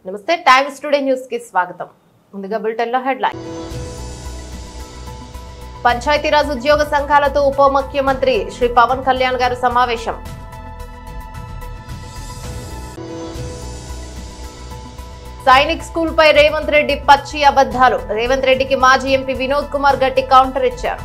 నమస్తే times today news కి స్వాగతం. ముందుగా బులెటిన్ లో హెడ్లైన్. పంచాయతీరాజ్ ఉద్యోగ సంఘాలతో ఉప ముఖ్యమంత్రి శ్రీ పవన్ కళ్యాణ్ గారు సమావేశం. సైనిక్ స్కూల్ పై రేవంత్ రెడ్డి పచ్చి అబద్ధాలు. రేవంత్ రెడ్డికి మాజీ ఎంపీ వినోద్ కుమార్ గట్టి కౌంటర్ ఇచ్చారు.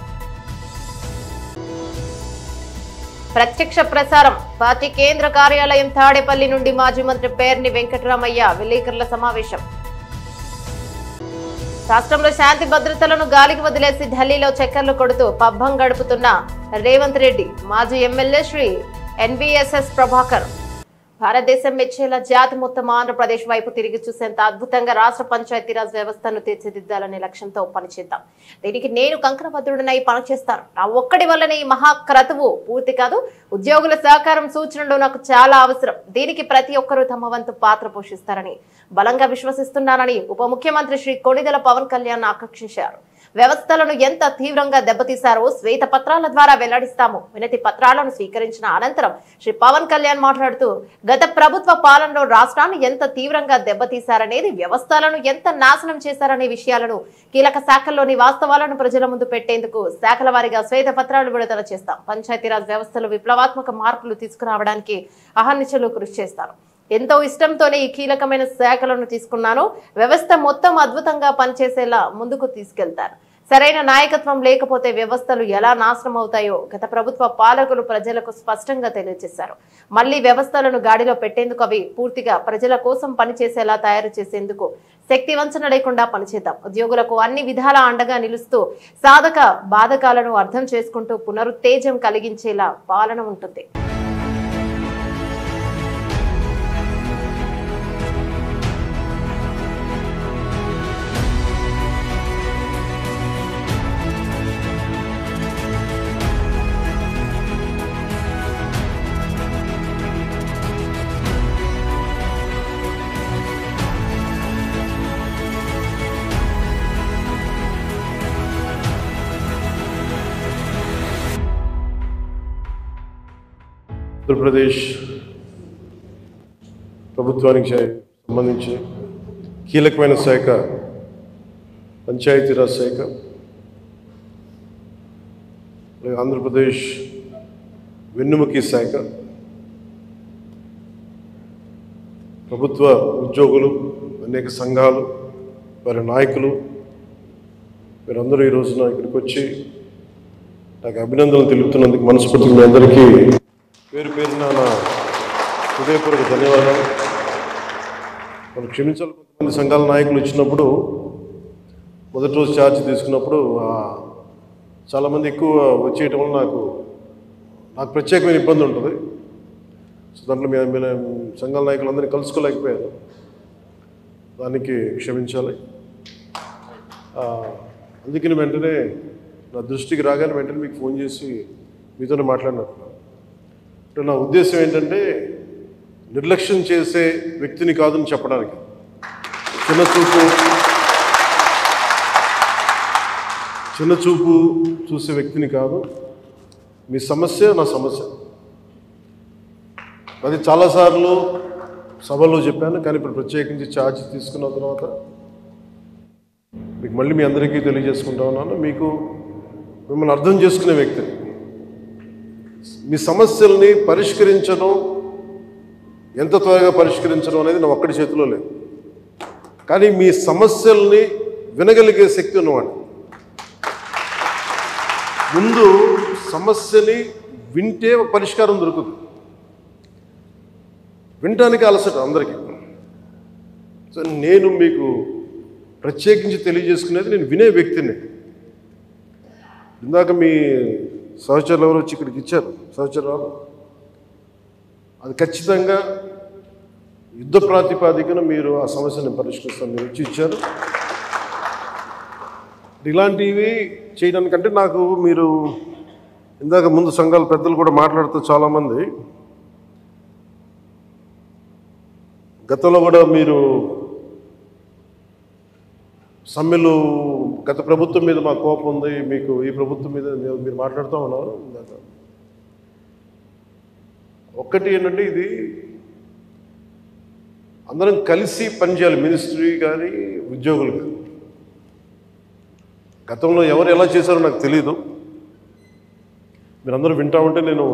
ప్రత్యక్ష ప్రసారం. పార్టీ కేంద్ర కార్యాలయం తాడేపల్లి నుండి మాజీ మంత్రి పేర్ని వెంకటరామయ్య విలేకరుల సమావేశం. రాష్ట్రంలో శాంతి భద్రతలను గాలికి వదిలేసి ఢిల్లీలో చక్కర్లు కొడుతూ పబ్బం గడుపుతున్న రేవంత్ రెడ్డి, మాజీ ఎమ్మెల్యే శ్రీ ఎన్వీఎస్ఎస్ ప్రభాకర్ భారతదేశం మెచ్చేలా జాతి మొత్తం ఆంధ్రప్రదేశ్ వైపు తిరిగి చూసేంత అద్భుతంగా రాష్ట్ర పంచాయతీరాజ్ వ్యవస్థను తీర్చిదిద్దాలనే లక్ష్యంతో పనిచేద్దాం. దీనికి నేను కంకణబద్ధుడనై పనిచేస్తాను. నా ఒక్కడి వల్లనే ఈ మహాక్రతువు పూర్తి కాదు. ఉద్యోగుల సహకారం, సూచనలు నాకు చాలా అవసరం. దీనికి ప్రతి ఒక్కరూ తమ వంతు పాత్ర పోషిస్తారని బలంగా విశ్వసిస్తున్నానని ఉప ముఖ్యమంత్రి శ్రీ కొణిదెల పవన్ కళ్యాణ్ ఆకాంక్షించారు. వ్యవస్థలను ఎంత తీవ్రంగా దెబ్బతీశారో శ్వేత పత్రాల ద్వారా వెల్లడిస్తాము. వినతి పత్రాలను స్వీకరించిన అనంతరం శ్రీ పవన్ కళ్యాణ్ మాట్లాడుతూ, గత ప్రభుత్వ పాలనలో రాష్ట్రాన్ని ఎంత తీవ్రంగా దెబ్బతీశారనేది, వ్యవస్థలను ఎంత నాశనం చేశారనే విషయాలను, కీలక శాఖల్లోని వాస్తవాలను ప్రజల ముందు పెట్టేందుకు శాఖల వారీగా శ్వేత పత్రాలు విడుదల చేస్తాం. పంచాయతీరాజ్ వ్యవస్థలో విప్లవాత్మక మార్పులు తీసుకురావడానికి అహర్నిశలు కృషి చేస్తాను. ఎంతో ఇష్టంతోనే ఈ కీలకమైన శాఖలను తీసుకున్నాను. వ్యవస్థ మొత్తం అద్భుతంగా పనిచేసేలా ముందుకు తీసుకెళ్తారు. సరైన నాయకత్వం లేకపోతే వ్యవస్థలు ఎలా నాశనం అవుతాయో గత ప్రభుత్వ పాలకులు ప్రజలకు స్పష్టంగా తెలియజేశారు. మళ్లీ వ్యవస్థలను గాడిలో పెట్టేందుకు, అవి పూర్తిగా ప్రజల కోసం పనిచేసేలా తయారు చేసేందుకు శక్తి వంచన లేకుండా పనిచేద్దాం. ఉద్యోగులకు అన్ని విధాల అండగా నిలుస్తూ సాధక బాధకాలను అర్థం చేసుకుంటూ పునరుత్తేజం కలిగించేలా పాలన ఉంటుంది. ఆంధ్రప్రదేశ్ ప్రభుత్వానికి సంబంధించి కీలకమైన శాఖ పంచాయతీరాజ్ శాఖ. ఆంధ్రప్రదేశ్ వెన్నుముకి శాఖ. ప్రభుత్వ ఉద్యోగులు, అనేక సంఘాలు, వారి నాయకులు, వీరందరూ ఈ రోజున ఇక్కడికి వచ్చి నాకు అభినందనలు తెలుపుతున్నందుకు మనస్ఫూర్తిగా మీ అందరికీ పేరు పేరున నా హృదయపూర్వక ధన్యవాదాలు. మనం క్షమించాలి, కొంతమంది సంఘాల నాయకులు వచ్చినప్పుడు మొదటి రోజు ఛార్జ్ తీసుకున్నప్పుడు చాలామంది ఎక్కువ వచ్చేయటం వల్ల నాకు ప్రత్యేకమైన ఇబ్బంది ఉంటుంది. సో దాంట్లో మేము సంఘాల నాయకులందరినీ కలుసుకోలేకపోయాను, దానికి క్షమించాలి. అందుకని వెంటనే నా దృష్టికి రాగానే వెంటనే మీకు ఫోన్ చేసి మీతోనే మాట్లాడినట్టున్నాను. అంటే నా ఉద్దేశం ఏంటంటే, నిర్లక్ష్యం చేసే వ్యక్తిని కాదని చెప్పడానికి, చిన్నచూపు చూసే వ్యక్తిని కాదు. మీ సమస్య నా సమస్య. అది చాలాసార్లు సభలో చెప్పాను, కానీ ఇప్పుడు ప్రత్యేకించి ఛార్జ్ తీసుకున్న తర్వాత మీకు మళ్ళీ మీ అందరికీ తెలియజేసుకుంటా ఉన్నాను. మిమ్మల్ని అర్థం చేసుకునే వ్యక్తిని, మీ సమస్యల్ని పరిష్కరించడం, ఎంత త్వరగా పరిష్కరించడం అనేది నా ఒక్కడి చేతిలో లేదు. కానీ మీ సమస్యల్ని వినగలిగే శక్తి ఉన్నవాడు. ముందు సమస్యని వింటే ఒక పరిష్కారం దొరుకుతుంది. వినటానికి అలసట అందరికీ. సో నేను మీకు ప్రత్యేకించి తెలియజేసుకునేది, నేను వినే వ్యక్తిని. ఇందాక మీ సహచరులు ఎవరు వచ్చి ఇక్కడికి ఇచ్చారు, సహచరులు, అది ఖచ్చితంగా యుద్ధ ప్రాతిపాదికన మీరు ఆ సమస్యను పరిష్కరిస్తాను మీరు వచ్చి ఇచ్చారు. ఇలాంటివి చేయడానికంటే నాకు మీరు ఇందాక ముందు సంఘాల పెద్దలు కూడా మాట్లాడుతూ చాలామంది గతంలో కూడా మీరు సమ్మెలు, గత ప్రభుత్వం మీద మా కోపం ఉంది, మీకు ఈ ప్రభుత్వం మీద మీరు మాట్లాడుతూ ఉన్నారు. ఒక్కటి ఏంటంటే, ఇది అందరం కలిసి పనిచేయాలి, మినిస్ట్రీ కానీ ఉద్యోగులు కానీ. గతంలో ఎవరు ఎలా చేశారో నాకు తెలియదు, మీరందరూ వింటా ఉంటే నేను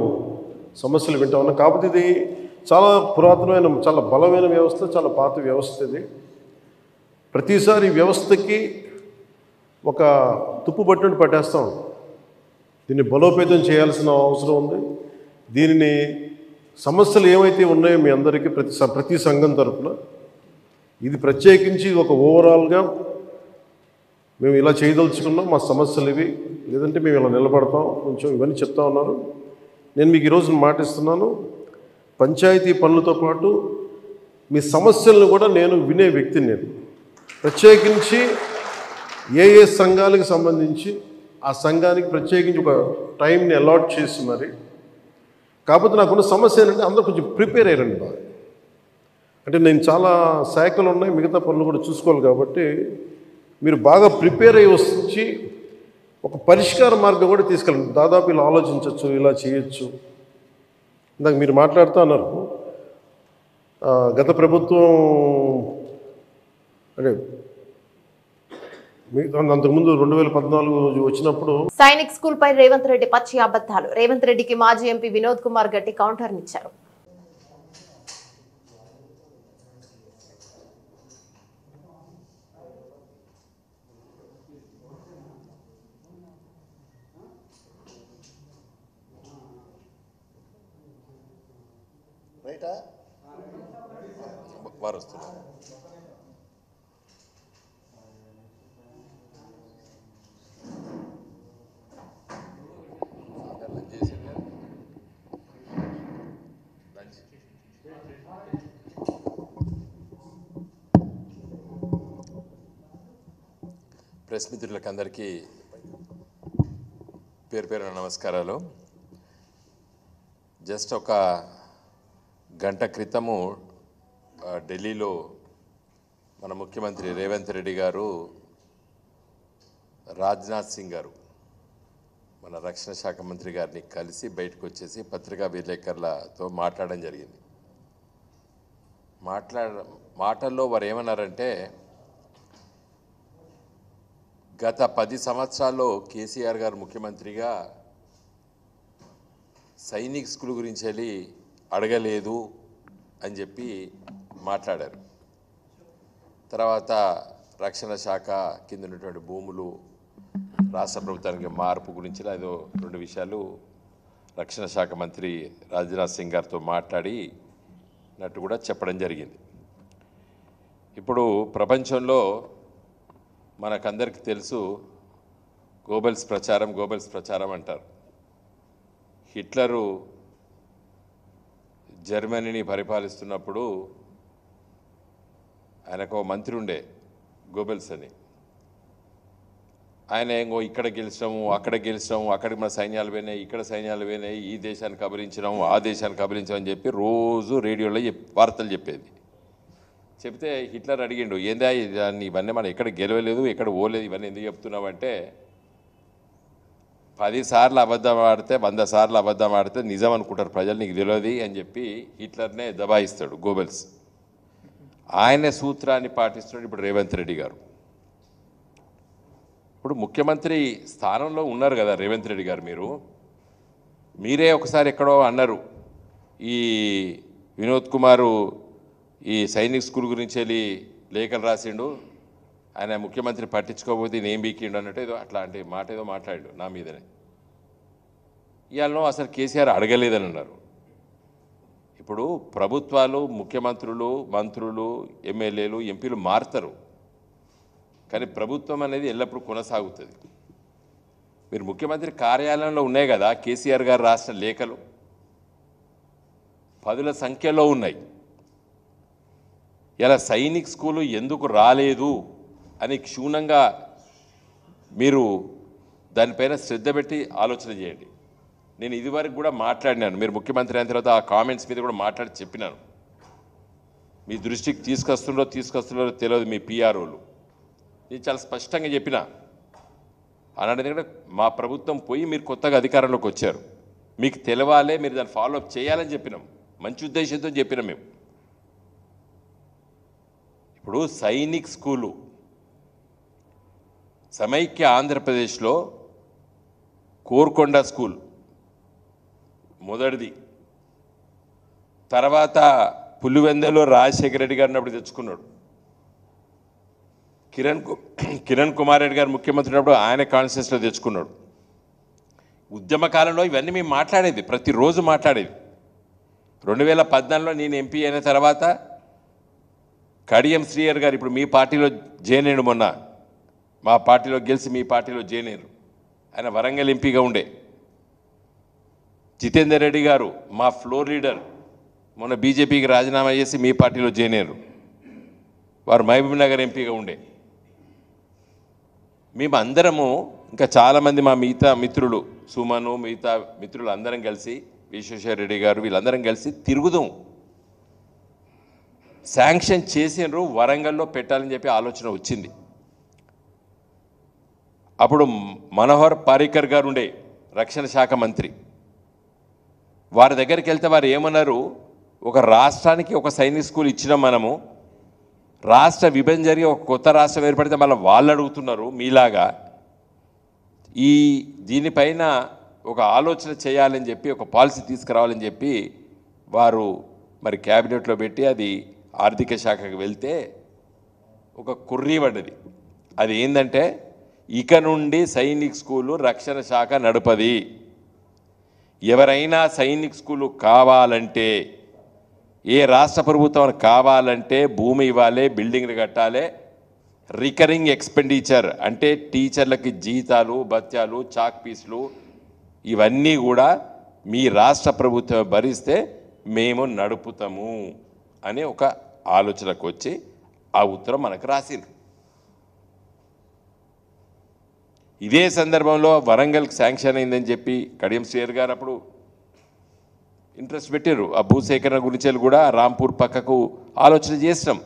సమస్యలు వింటా ఉన్నా. కాకపోతే ఇది చాలా పురాతనమైన, చాలా బలమైన వ్యవస్థ, చాలా పాత వ్యవస్థ ఇది. ప్రతిసారి ఈ వ్యవస్థకి ఒక తుప్పు పట్టినట్టు పట్టేస్తాం. దీన్ని బలోపేతం చేయాల్సిన అవసరం ఉంది. దీనిని సమస్యలు ఏమైతే ఉన్నాయో మీ అందరికీ ప్రతి సంఘం తరఫున ఇది ప్రత్యేకించి ఒక ఓవరాల్గా మేము ఇలా చేయదలుచుకున్నాం, మా సమస్యలు ఇవి, లేదంటే మేము ఇలా నిలబడతాం, కొంచెం ఇవన్నీ చెప్తా ఉన్నారు. నేను మీకు ఈరోజు మాటిస్తున్నాను, పంచాయతీ పనులతో పాటు మీ సమస్యలను కూడా నేను వినే వ్యక్తిని. నేను ప్రత్యేకించి ఏ సంఘాలకు సంబంధించి ఆ సంఘానికి ప్రత్యేకించి ఒక టైంని అలాట్ చేసి మరి. కాకపోతే నాకున్న సమస్య ఏంటంటే అందరూ కొంచెం ప్రిపేర్ అయ్యారండి బాగా. అంటే నేను చాలా శాఖలు ఉన్నాయి, మిగతా పనులు కూడా చూసుకోవాలి. కాబట్టి మీరు బాగా ప్రిపేర్ అయ్యి వచ్చి ఒక పరిష్కార మార్గం కూడా తీసుకెళ్ళండి. దాదాపు ఇలా ఆలోచించవచ్చు, ఇలా చేయొచ్చు. ఇందాక మీరు మాట్లాడుతూ అన్నారు, గత ప్రభుత్వం అంటే అంతకుముందు 2014 వచ్చినప్పుడు సైనిక్ స్కూల్ పై రేవంత్ రెడ్డి పచ్చి అబద్ధాలు. రేవంత్ రెడ్డికి మాజీ ఎంపీ వినోద్ కుమార్ గట్టి కౌంటర్నిచ్చారు. ప్రెస్ మిత్రులకు అందరికీ పేరు పేరున నమస్కారాలు. జస్ట్ ఒక గంట క్రితము ఢిల్లీలో మన ముఖ్యమంత్రి రేవంత్ రెడ్డి గారు రాజ్నాథ్ సింగ్ గారు మన రక్షణ శాఖ మంత్రి గారిని కలిసి బయటకు వచ్చేసి పత్రికా విలేకరులతో మాట్లాడడం జరిగింది. మాటల్లో వారు ఏమన్నారంటే, గత 10 సంవత్సరాల్లో కేసీఆర్ గారు ముఖ్యమంత్రిగా సైనిక్ స్కూల్ గురించి వెళ్ళి అడగలేదు అని చెప్పి మాట్లాడారు. తర్వాత రక్షణ శాఖ కింద ఉన్నటువంటి భూములు రాష్ట్ర ప్రభుత్వానికి మార్పు గురించి ఏదో 2 విషయాలు రక్షణ శాఖ మంత్రి రాజ్నాథ్ సింగ్ గారితో మాట్లాడినట్టు కూడా చెప్పడం జరిగింది. ఇప్పుడు ప్రపంచంలో మనకందరికీ తెలుసు, గోబెల్స్ ప్రచారం అంటారు. హిట్లరు జర్మనీని పరిపాలిస్తున్నప్పుడు ఆయనకు మంత్రి ఉండే గోబెల్స్ అని. ఆయన ఏమో ఇక్కడ గెలిచినాము, అక్కడ గెలిచినాము, అక్కడికి మన సైన్యాలు పోయినాయి, ఇక్కడ సైన్యాలు పోయినాయి, ఈ దేశానికి అభిరించినాము, ఆ దేశానికి అభిరించామని చెప్పి రోజు రేడియోలో వార్తలు చెప్పేది. చెప్తే హిట్లర్ అడిగిండు, ఏందా ఇవన్నీ మనం ఎక్కడ గెలవలేదు, ఎక్కడ ఓలేదు, ఇవన్నీ ఎందుకు చెప్తున్నామంటే, 10 సార్లు అబద్ధం ఆడితే 100 సార్లు అబద్ధం ఆడితే నిజం అనుకుంటారు ప్రజలు, నీకు తెలియదు అని చెప్పి హిట్లర్నే దబాయిస్తాడు గోబెల్స్. ఆయనే సూత్రాన్ని పాటిస్తున్నాడు ఇప్పుడు రేవంత్ రెడ్డి గారు. ఇప్పుడు ముఖ్యమంత్రి స్థానంలో ఉన్నారు కదా రేవంత్ రెడ్డి గారు. మీరే ఒకసారి ఎక్కడో అన్నారు, ఈ వినోద్ కుమారు ఈ సైనిక్ స్కూల్ గురించి వెళ్ళి లేఖలు రాసిండు, ఆయన ముఖ్యమంత్రి పట్టించుకోకపోతే నేను బీకిండు అన్నట్టు ఏదో అట్లాంటి మాట ఏదో మాట్లాడాడు నా మీదనే. ఇవాళ అసలు కేసీఆర్ అడగలేదని అన్నారు. ఇప్పుడు ప్రభుత్వాలు, ముఖ్యమంత్రులు, మంత్రులు, ఎమ్మెల్యేలు, ఎంపీలు మారుతారు, కానీ ప్రభుత్వం అనేది ఎల్లప్పుడూ కొనసాగుతుంది. మీరు ముఖ్యమంత్రి కార్యాలయంలో ఉన్నాయి కదా కేసీఆర్ గారు రాసిన లేఖలు, 10ల సంఖ్యలో ఉన్నాయి. ఇలా సైనిక్ స్కూలు ఎందుకు రాలేదు అని క్షుణ్ణంగా మీరు దానిపైన శ్రద్ధ పెట్టి ఆలోచన చేయండి. నేను ఇదివరకు కూడా మాట్లాడినాను, మీరు ముఖ్యమంత్రి అయిన తర్వాత ఆ కామెంట్స్ మీద కూడా మాట్లాడి చెప్పినాను. మీ దృష్టికి తీసుకొస్తున్నారో తెలియదు మీ పిఆర్ఓలు. నేను చాలా స్పష్టంగా చెప్పిన అలాంటి కూడా మా ప్రభుత్వం పోయి మీరు కొత్తగా అధికారంలోకి వచ్చారు, మీకు తెలవాలే, మీరు దాన్ని ఫాలోఅప్ చేయాలని చెప్పినాం, మంచి ఉద్దేశంతో చెప్పినాం మేము. ఇప్పుడు సైనిక్ స్కూలు సమైక్య ఆంధ్రప్రదేశ్లో కోర్కొండ స్కూల్ మొదటిది, తర్వాత పులివెందలో రాజశేఖర రెడ్డి గారిని అప్పుడు తెచ్చుకున్నాడు. కిరణ్ కుమార్ రెడ్డి గారు ముఖ్యమంత్రి ఉన్నప్పుడు ఆయన కాన్స్టిట్యూన్సీలో తెచ్చుకున్నాడు. ఉద్యమ కాలంలో ఇవన్నీ మేము మాట్లాడేది, ప్రతిరోజు మాట్లాడేది. 2014లో నేను ఎంపీ అయిన తర్వాత కడియం శ్రీయర్ గారు ఇప్పుడు మీ పార్టీలో జాయిన్ అయ్యాడు, మొన్న మా పార్టీలో గెలిచి మీ పార్టీలో జాయిన్ అయ్యారు. ఆయన వరంగల్ ఎంపీగా ఉండే. జితేందర్ రెడ్డి గారు మా ఫ్లోర్ లీడర్, మొన్న బీజేపీకి రాజీనామా చేసి మీ పార్టీలో జాయిన్ అయ్యారు. వారు మహబూబ్ నగర్ ఎంపీగా ఉండే. మేము అందరము, ఇంకా చాలామంది మా మిగతా మిత్రులు, సుమను, మిగతా మిత్రులు అందరం కలిసి, విశ్వేశ్వర రెడ్డి గారు, వీళ్ళందరం కలిసి తిరుగుదాం. శాంక్షన్ చేసినారు, వరంగల్లో పెట్టాలని చెప్పి ఆలోచన వచ్చింది. అప్పుడు మనోహర్ పారికర్ గారు ఉండే రక్షణ శాఖ మంత్రి. వారి దగ్గరికి వెళ్తే వారు ఏమన్నారు, ఒక రాష్ట్రానికి ఒక సైనిక్ స్కూల్ ఇచ్చినాం మనము, రాష్ట్ర విభజన జరిగి ఒక కొత్త రాష్ట్రం ఏర్పడితే మళ్ళీ వాళ్ళు అడుగుతున్నారు మీలాగా, దీనిపైన ఒక ఆలోచన చేయాలని చెప్పి, ఒక పాలసీ తీసుకురావాలని చెప్పి వారు మరి క్యాబినెట్లో పెట్టి అది ఆర్థిక శాఖకు వెళ్తే ఒక కుర్రీ పడ్డది. అది ఏంటంటే, ఇక నుండి సైనిక్ స్కూలు రక్షణ శాఖ నడుపది. ఎవరైనా సైనిక్ స్కూలు కావాలంటే, ఏ రాష్ట్ర ప్రభుత్వం కావాలంటే భూమి ఇవ్వాలి, బిల్డింగ్లు కట్టాలి, రికరింగ్ ఎక్స్పెండిచర్ అంటే టీచర్లకి జీతాలు, భత్యాలు, చాక్ పీసులు ఇవన్నీ కూడా మీ రాష్ట్ర ప్రభుత్వం భరిస్తే మేము నడుపుతాము అనే ఒక ఆలోచనకు వచ్చి ఆ ఉత్తరం మనకు రాసింది. ఇదే సందర్భంలో వరంగల్కి శాంక్షన్ అయిందని చెప్పి కడియం శ్రీయర్ గారు అప్పుడు ఇంట్రెస్ట్ పెట్టారు. ఆ భూసేకరణ గురించి కూడా రాంపూర్ పక్కకు ఆలోచన చేసినాం.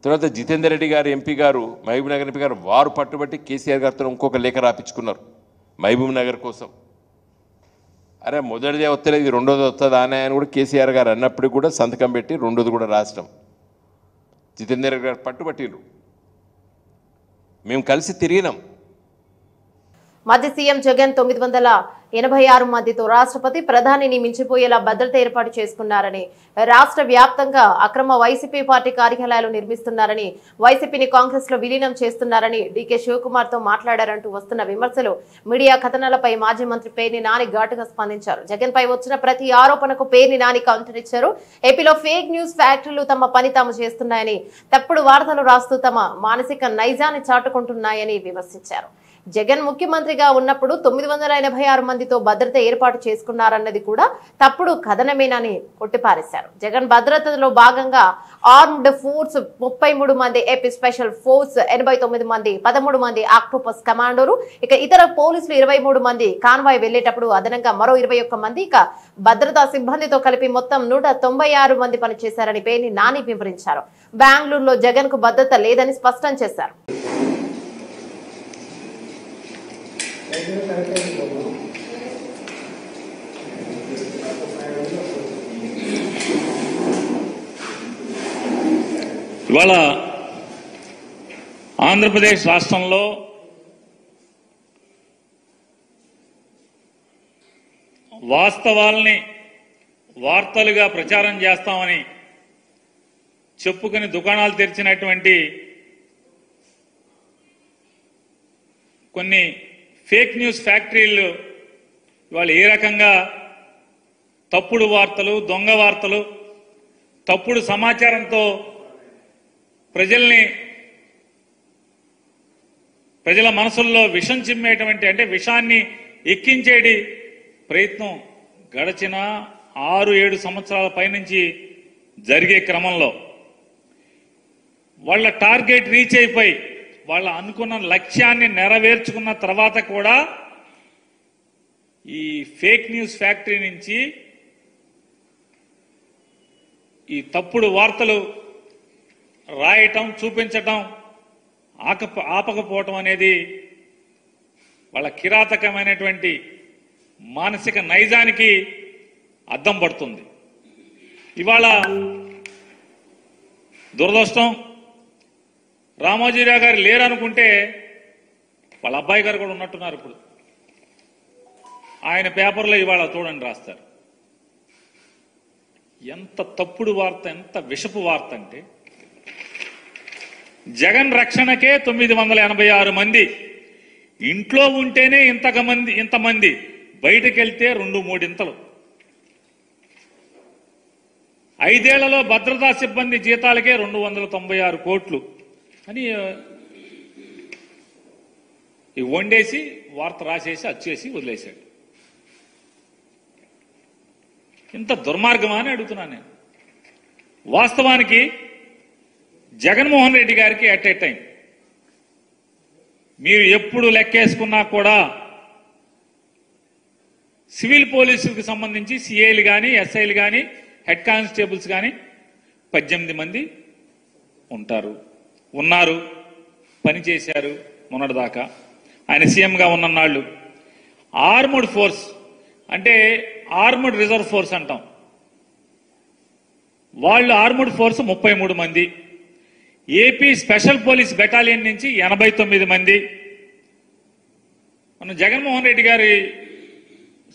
తర్వాత జితేందర్ రెడ్డి గారు ఎంపీ గారు, మహబూబ్ నగర్ ఎంపీ గారు, వారు పట్టుబట్టి కేసీఆర్ గారితో ఇంకొక లేఖ రాపించుకున్నారు మహబూబ్ నగర్ కోసం. అరే మొదటిదే వస్తలేదు, ఇది రెండోది వస్తుందా అని కూడా కేసీఆర్ గారు అన్నప్పుడు కూడా సంతకం పెట్టి రెండోది కూడా రాష్ట్రం జితేందర్ రెడ్డి గారు పట్టుబట్టిరు. మేము కలిసి తిరిగినాం. మాజీ సీఎం జగన్ 986 మందితో రాష్ట్రపతి ప్రధానిని మించిపోయేలా భద్రత ఏర్పాటు చేసుకున్నారని, రాష్ట్ర వ్యాప్తంగా అక్రమ వైసీపీ పార్టీ కార్యాలయాలు నిర్మిస్తున్నారని, వైసీపీని కాంగ్రెస్ లో విలీనం చేస్తున్నారని డీకే శివకుమార్ తో మాట్లాడారంటూ వస్తున్న విమర్శలు, మీడియా కథనాలపై మాజీ మంత్రి పేర్ని నాని ఘాటుగా స్పందించారు. జగన్ పై వచ్చిన ప్రతి ఆరోపణకు పేర్ని నాని కౌంటర్ ఇచ్చారు. ఏపీలో ఫేక్ న్యూస్ ఫ్యాక్టరీలు తమ పని తాము చేస్తున్నాయని, తప్పుడు వార్తలు రాస్తూ తమ మానసిక నైజాన్ని చాటుకుంటున్నాయని విమర్శించారు. జగన్ ముఖ్యమంత్రిగా ఉన్నప్పుడు 986 మందితో భద్రత ఏర్పాటు చేసుకున్నారన్నది కూడా తప్పుడు కథనమేనని కొట్టిపారేశారు. జగన్ భద్రతలో భాగంగా ఆర్మ్డ్ ఫోర్స్ 33 మంది, ఏపీ స్పెషల్ ఫోర్స్ 89 మంది, 13 మంది ఆక్టోపస్ కమాండోలు, ఇక ఇతర పోలీసులు 23 మంది కాన్వాయ్ వెళ్లేటప్పుడు అదనంగా మరో 21 మంది, ఇక భద్రతా సిబ్బందితో కలిపి మొత్తం 196 మంది పనిచేశారని పేర్ని నాని వివరించారు. బెంగళూరులో జగన్ కు భద్రత లేదని స్పష్టం చేశారు. ఇవాళ ఆంధ్రప్రదేశ్ రాష్ట్రంలో వాస్తవాల్ని వార్తలుగా ప్రచారం చేస్తామని చెప్పుకుని దుకాణాలు తెరిచినటువంటి కొన్ని ఫేక్ న్యూస్ ఫ్యాక్టరీలు ఇవాళ ఏ రకంగా తప్పుడు వార్తలు, దొంగ వార్తలు, తప్పుడు సమాచారంతో ప్రజల మనసుల్లో విషం చిమ్మేటువంటి, అంటే విషాన్ని ఎక్కించేటి ప్రయత్నం గడిచిన 6-7 సంవత్సరాల పైనుంచి జరిగే క్రమంలో వాళ్ళ టార్గెట్ రీచ్ అయిపోయి వాళ్ళ అనుకున్న లక్ష్యాన్ని నెరవేర్చుకున్న తర్వాత కూడా ఈ ఫేక్ న్యూస్ ఫ్యాక్టరీ నుంచి ఈ తప్పుడు వార్తలు రాయటం, చూపించటం, ఆపకపోవటం అనేది వాళ్ళ కిరాతకమైనటువంటి మానసిక నైజానికి అద్దం పడుతుంది. ఇవాళ దురదృష్టం రామోజీరావు గారు లేరనుకుంటే వాళ్ళ అబ్బాయి గారు కూడా ఉన్నట్టున్నారు. ఇప్పుడు ఆయన పేపర్లో ఇవాళ చూడండి రాస్తారు. ఎంత తప్పుడు వార్త, ఎంత విషపు వార్త అంటే జగన్ రక్షణకే 986 మంది, ఇంట్లో ఉంటేనే ఇంతమంది, బయటకెళ్తే 2-3 ఇంతలు. 5 ఏళ్లలో భద్రతా సిబ్బంది జీతాలకే 296 కోట్లు అని వండేసి వార్త రాసేసి అచ్చేసి వదిలేశాడు. ఇంత దుర్మార్గమా అని అడుగుతున్నాను నేను. వాస్తవానికి జగన్మోహన్ రెడ్డి గారికి అట్ ఏ టైం మీరు ఎప్పుడు లెక్కేసుకున్నా కూడా సివిల్ పోలీసులకు సంబంధించి సిఐలు కానీ, ఎస్ఐలు కానీ, హెడ్ కానిస్టేబుల్స్ కానీ 18 మంది ఉన్నారు, పనిచేశారు మొన్నటిదాకా. ఆయన సీఎంగా ఉన్నన్నాళ్ళు ఆర్మడ్ ఫోర్స్ అంటే ఆర్మడ్ రిజర్వ్ ఫోర్స్ అంటాం, వాళ్ళు ఆర్మడ్ ఫోర్స్ 33 మంది, ఏపీ స్పెషల్ పోలీస్ బెటాలియన్ నుంచి 89 మంది. మనం జగన్మోహన్ రెడ్డి గారి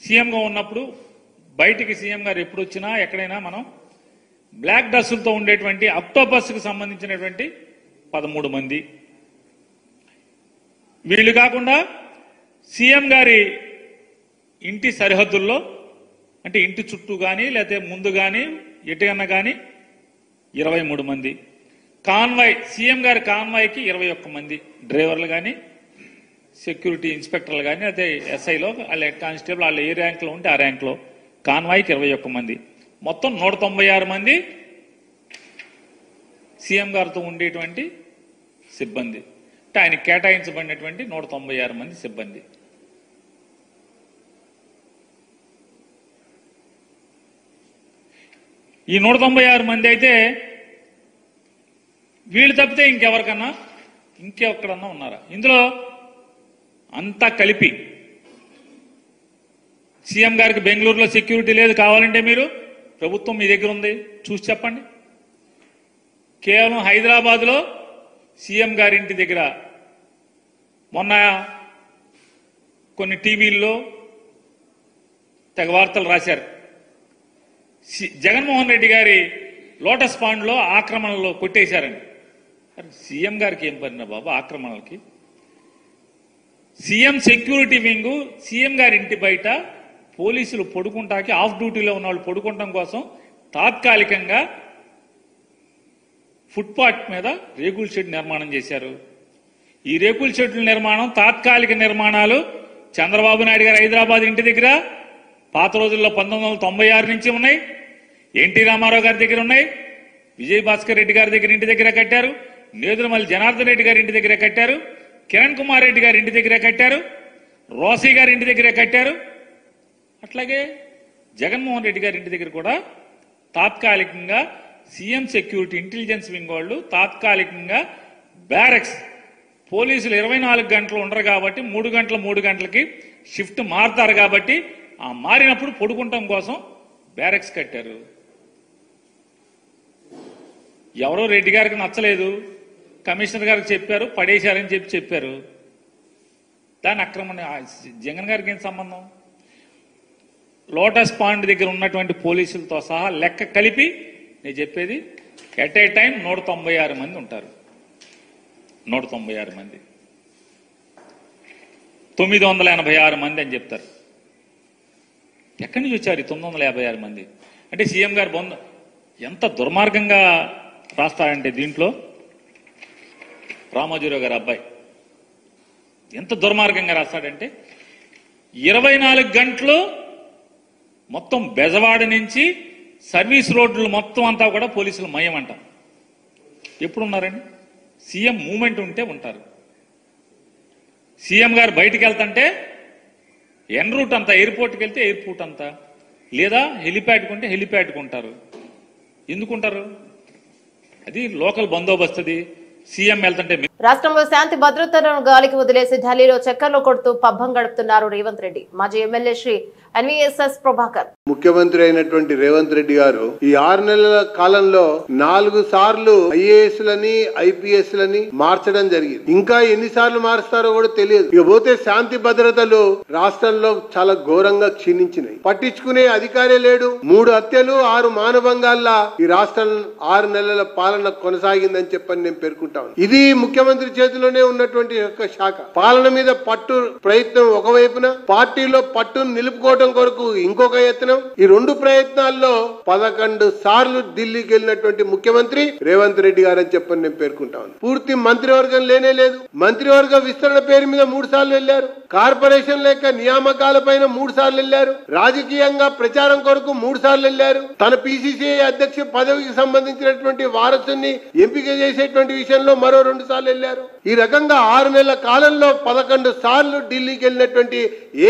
సీఎంగా ఉన్నప్పుడు బయటికి సీఎం గారు ఎప్పుడు వచ్చినా ఎక్కడైనా మనం బ్లాక్ డ్రెస్సులతో ఉండేటువంటి అక్టోపస్కి సంబంధించినటువంటి 13 మంది. వీళ్ళు కాకుండా సీఎం గారి ఇంటి సరిహద్దుల్లో అంటే ఇంటి చుట్టూ కానీ లేకపోతే ముందు కానీ ఎటుకన్నా కానీ 23 మంది. కాన్వాయ్, సీఎం గారి కాన్వాయ్కి 21 మంది డ్రైవర్లు కానీ, సెక్యూరిటీ ఇన్స్పెక్టర్లు కానీ, అదే ఎస్ఐలో వాళ్ళ హెడ్ కానిస్టేబుల్ వాళ్ళ ఏ ర్యాంక్లో ఉంటే ఆ ర్యాంక్లో కాన్వాయ్కి 21 మంది. మొత్తం 196 మంది సీఎం గారితో ఉండేటువంటి సిబ్బంది. అంటే ఆయన కేటాయించబడినటువంటి 196 మంది సిబ్బంది. ఈ 196 మంది అయితే వీళ్ళు తప్పితే ఇంకెక్కడన్నా ఉన్నారా? ఇందులో అంతా కలిపి సీఎం గారికి బెంగళూరులో సెక్యూరిటీ లేదు, కావాలంటే మీరు ప్రభుత్వం మీ దగ్గర ఉంది చూసి చెప్పండి. కేవలం హైదరాబాద్లో సీఎం గారి ఇంటి దగ్గర మొన్న కొన్ని టీవీల్లో తెగ వార్తలు రాశారు. జగన్మోహన్ రెడ్డి గారి లోటస్ పాండ్లో ఆక్రమణలో కొట్టేశారని. సీఎం గారికి ఏం పడినా బాబు ఆక్రమణలకి? సీఎం సెక్యూరిటీ వింగ్ సీఎం గారి ఇంటి బయట పోలీసులు పడుకుంటాకి, ఆఫ్ డ్యూటీలో ఉన్న వాళ్ళు పడుకుంటాం కోసం తాత్కాలికంగా ఫుట్పాత్ మీద రేకుల షెడ్ నిర్మాణం చేశారు. ఈ రేకుల షెడ్ల నిర్మాణం తాత్కాలిక నిర్మాణాలు చంద్రబాబు నాయుడు గారు హైదరాబాద్ ఇంటి దగ్గర పాత రోజుల్లో 1996 నుంచి ఉన్నాయి, ఎన్టీ రామారావు గారి దగ్గర ఉన్నాయి, విజయభాస్కర్ రెడ్డి గారి దగ్గర ఇంటి దగ్గర కట్టారు, నేదురుమల్లి జనార్దన్ రెడ్డి గారి ఇంటి దగ్గర కట్టారు, కిరణ్ కుమార్ రెడ్డి గారి ఇంటి దగ్గర కట్టారు, రోసీ గారి ఇంటి దగ్గర కట్టారు. అట్లాగే జగన్మోహన్ రెడ్డి గారి ఇంటి దగ్గర కూడా తాత్కాలికంగా సీఎం సెక్యూరిటీ ఇంటెలిజెన్స్ వింగ్ వాళ్ళు తాత్కాలికంగా బ్యారక్స్, పోలీసులు 24 గంటలు ఉండరు కాబట్టి 3 గంటలకి షిఫ్ట్ మారుతారు కాబట్టి ఆ మారినప్పుడు పడుకుంటాం కోసం బ్యారక్స్ కట్టారు. ఎవరో రెడ్డి గారికి నచ్చలేదు, కమిషనర్ గారికి చెప్పారు, పడేశారని చెప్పారు. దాని అక్రమణ జగన్ గారికి ఏం సంబంధం? లోటస్ పాండ్ దగ్గర ఉన్నటువంటి పోలీసులతో సహా లెక్క కలిపి నేను చెప్పేది ఎట్ ఏ టైం 196 మంది ఉంటారు. 196 మంది, 986 మంది అని చెప్తారు. ఎక్కడి నుంచి వచ్చారు ఈ 956 మంది? అంటే సీఎం గారు ఎంత దుర్మార్గంగా రాస్తారంటే దీంట్లో రామోజీరావు గారి అబ్బాయి ఎంత దుర్మార్గంగా రాస్తాడంటే 24 గంటలు మొత్తం బెజవాడ నుంచి సర్వీస్ రోడ్లు మొత్తం అంతా కూడా పోలీసులు మయమంట. ఎప్పుడున్నారండి? సీఎం మూమెంట్ ఉంటే ఉంటారు. సీఎం గారు బయటికి వెళ్తుంటే ఎన్ రూట్ అంతా, ఎయిర్పోర్ట్కి వెళ్తే ఎయిర్పోర్ట్ అంతా, లేదా హెలిప్యాడ్కి ఉంటే హెలిప్యాడ్కి ఉంటారు. ఎందుకుంటారు? అది లోకల్ బందోబస్తుది, సీఎం వెళ్తుంటే రాష్ట్రంలో శాంతి భద్రతలను గాలికి వదిలేసి ఢిల్లీలో చక్కర్లు కొడుతూ పబ్బం గడుపుతున్నారు రేవంత్ రెడ్డి. మాజీ ఎమ్మెల్యే శ్రీ ఎన్వీఎస్ఎస్ ప్రభాకర్. ముఖ్యమంత్రి అయినటువంటి రేవంత్ రెడ్డి గారు ఈ 6 నెలల కాలంలో 4 సార్లు ఐఏఎస్ లని ఐపీఎస్ లని మార్చడం జరిగింది. ఇంకా ఎన్నిసార్లు మారుస్తారో కూడా తెలియదు. ఇకపోతే శాంతి భద్రతలు రాష్ట్రంలో చాలా ఘోరంగా క్షీణించినాయి. పట్టించుకునే అధికారే లేడు. 3 హత్యలు 6 మానభంగాల్లా ఈ రాష్ట్రం 6 నెలల పాలన కొనసాగిందని చెప్పని నేను పేర్కొంటాను. ఇది ముఖ్యమంత్రి చేతిలోనే ఉన్నటువంటి ఒక శాఖ. పాలన మీద పట్టు ప్రయత్నం ఒకవైపున, పార్టీలో పట్టును నిలుపుకోవడం కొరకు ఇంకొక యత్నం. ఈ 2 ప్రయత్నాల్లో 11 సార్లు ఢిల్లీకి వెళ్ళినటువంటి ముఖ్యమంత్రి రేవంత్ రెడ్డి గారు అని చెప్పని నేను పేర్కొంటాను. పూర్తి మంత్రివర్గం లేనే లేదు. మంత్రివర్గ విస్తరణ పేరు మీద 3 సార్లు వెళ్లారు. కార్పొరేషన్ లేక నియామకాల పైన 3 సార్లు వెళ్లారు. రాజకీయంగా ప్రచారం కొరకు 3 సార్లు వెళ్లారు. తన పిసిసిఐ అధ్యక్ష పదవికి సంబంధించినటువంటి వారసుని ఎంపిక చేసేటువంటి విషయంలో మరో 2 సార్లు వెళ్లారు. ఈ రకంగా 6 నెలల కాలంలో 11 సార్లు ఢిల్లీకి వెళ్ళినటువంటి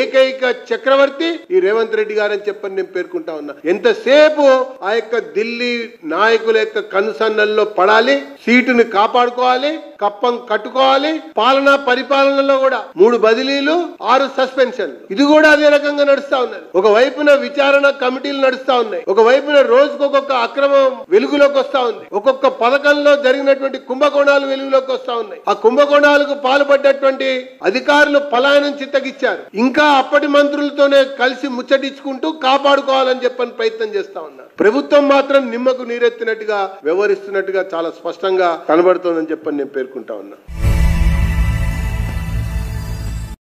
ఏకైక చక్రవర్తి ఈ రేవంత్ రెడ్డి గారు అని చెప్పని నేను పేర్కొంటా ఉన్నా. ఎంతసేపు ఆ యొక్క ఢిల్లీ నాయకుల యొక్క కనుసన్నల్లో పడాలి, సీటుని కాపాడుకోవాలి, కప్పం కట్టుకోవాలి. పాలనా పరిపాలనలో కూడా 3 బదిలీలు 6 సస్పెన్షన్లు, ఇది కూడా అదే రకంగా నడుస్తా ఉన్నది. ఒక వైపున విచారణ కమిటీలు నడుస్తా ఉన్నాయి, ఒక వైపున రోజుకు ఒక్కొక్క అక్రమం వెలుగులోకి వస్తా ఉంది. ఒక్కొక్క పథకంలో జరిగినటువంటి కుంభకోణాలు వెలుగులోకి వస్తా ఉన్నాయి. ఆ కుంభకోణాలకు పాల్పడ్డటువంటి అధికారులు పలాయనం చిత్తగిచ్చారు. ఇంకా అప్పటి మంత్రులతోనే కలిసి ముచ్చటించుకుంటూ కాపాడుకోవాలని చెప్పని ప్రయత్నం చేస్తా ఉన్నారు. ప్రభుత్వం మాత్రం నిమ్మకు నీరెత్తినట్టుగా వ్యవహరిస్తున్నట్టుగా చాలా స్పష్టంగా కనబడుతోందని చెప్పని నేను పేర్కొంటా ఉన్నా.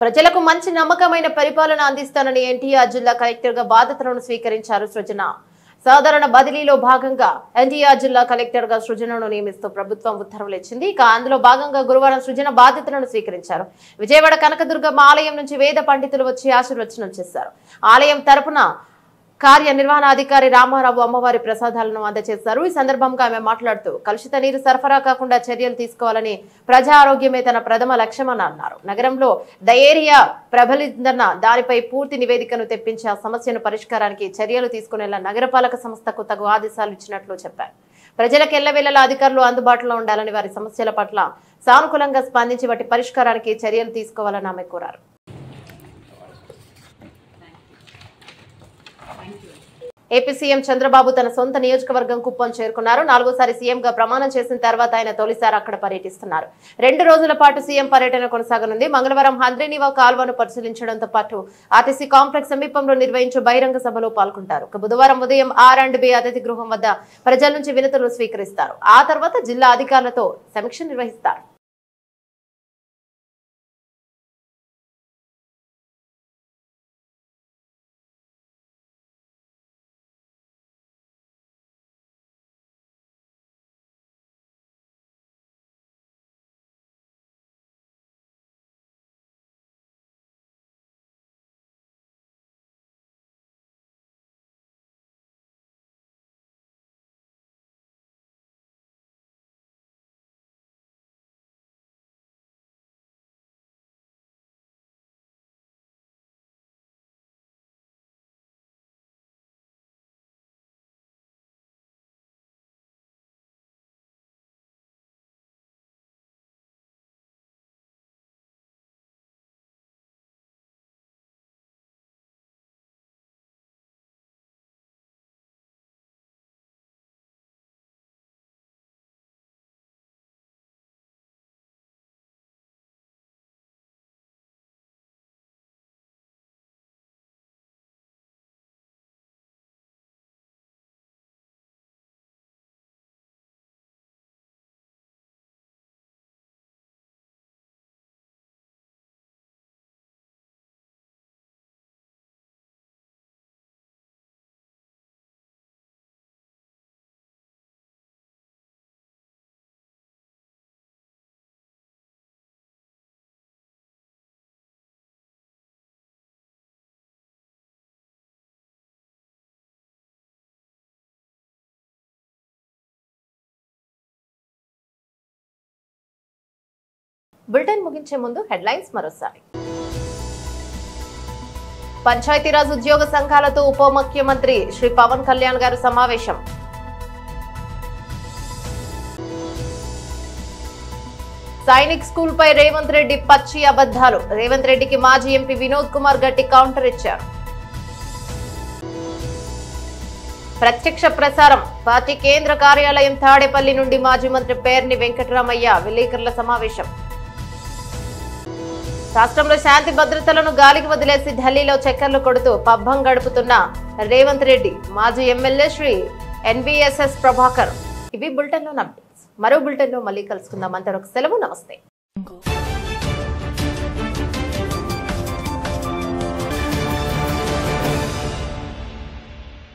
ప్రజలకు మంచి నమ్మకమైన పరిపాలన అందిస్తానని ఎన్టీఆర్ జిల్లా కలెక్టర్ గా బాధ్యతలను స్వీకరించారు సృజన. సాధారణ బదిలీలో భాగంగా ఎన్టీఆర్ జిల్లా కలెక్టర్ గా సృజనను నియమిస్తూ ప్రభుత్వం ఉత్తర్వులు ఇచ్చింది. ఇక అందులో భాగంగా గురువారం సృజన బాధ్యతలను స్వీకరించారు. విజయవాడ కనకదుర్గమ్మ ఆలయం నుంచి వేద పండితులు వచ్చి ఆశీర్వచనం చేశారు. ఆలయం తరపున కార్యనిర్వహణాధికారి రామారావు అమ్మవారి ప్రసాదాలను అందజేశారు. ఈ సందర్భంగా ఆమె మాట్లాడుతూ కలుషిత నీరు సరఫరా కాకుండా చర్యలు తీసుకోవాలని, ప్రజా ఆరోగ్యమే తన ప్రథమ లక్ష్యమని అన్నారు. నగరంలో డయేరియా ప్రబలిందన్న దానిపై పూర్తి నివేదికను తెప్పించి ఆ సమస్యను పరిష్కారానికి చర్యలు తీసుకునేలా నగరపాలక సంస్థకు తగు ఆదేశాలు ఇచ్చినట్లు చెప్పారు. ప్రజలకు ఎల్లవేళలా అధికారులు అందుబాటులో ఉండాలని, వారి సమస్యల పట్ల సానుకూలంగా స్పందించి వాటి పరిష్కారానికి చర్యలు తీసుకోవాలని ఆమె కోరారు. ఏపీ సీఎం చంద్రబాబు తన సొంత నియోజకవర్గం కుప్పం చేరుకున్నారు. 4వ సీఎంగా ప్రమాణం చేసిన తర్వాత ఆయన తొలిసారి అక్కడ పర్యటిస్తున్నారు. 2 రోజుల పాటు సీఎం పర్యటన కొనసాగనుంది. మంగళవారం హంద్రీనివా కాల్వను పరిశీలించడంతో పాటు ఆర్టీసీ కాంప్లెక్స్ సమీపంలో నిర్వహించే బహిరంగ సభలో పాల్గొంటారు. బుధవారం ఉదయం R&B అతిథి గృహం వద్ద ప్రజల నుంచి వినతులు స్వీకరిస్తారు. ఆ తర్వాత జిల్లా అధికారులతో సమీక్ష నిర్వహిస్తారు. బులెటిన్ ముగించే ముందు హెడ్లైన్స్ మరోసారి. పంచాయతీరాజ్ ఉద్యోగ సంఘాలతో ఉప ముఖ్యమంత్రి శ్రీ పవన్ కళ్యాణ్ గారు సమావేశం. సైనిక్ స్కూల్ పై రేవంత్ రెడ్డి పచ్చి అబద్ధాలు. రేవంత్ రెడ్డికి మాజీ ఎంపీ వినోద్ కుమార్ గట్టి కౌంటర్ ఇచ్చారు. ప్రత్యక్ష ప్రసారం. పార్టీ కేంద్ర కార్యాలయం తాడేపల్లి నుండి మాజీ మంత్రి పేర్ని వెంకటరామయ్య విలేకరుల సమావేశం. రాష్ట్రంలో శాంతి భద్రతలను గాలికి వదిలేసి ఢిల్లీలో చక్కర్లు కొడుతూ పబ్బం గడుపుతున్న రేవంత్ రెడ్డి, మాజీ ఎమ్మెల్యే శ్రీ NVSS ప్రభాకర్. ఇవి బులెటిన్లో అప్డేట్స్. మరో బులెటిన్లో మళ్ళీ కలుసుకుందాం. అంతవరకు సెలవు. నమస్తే.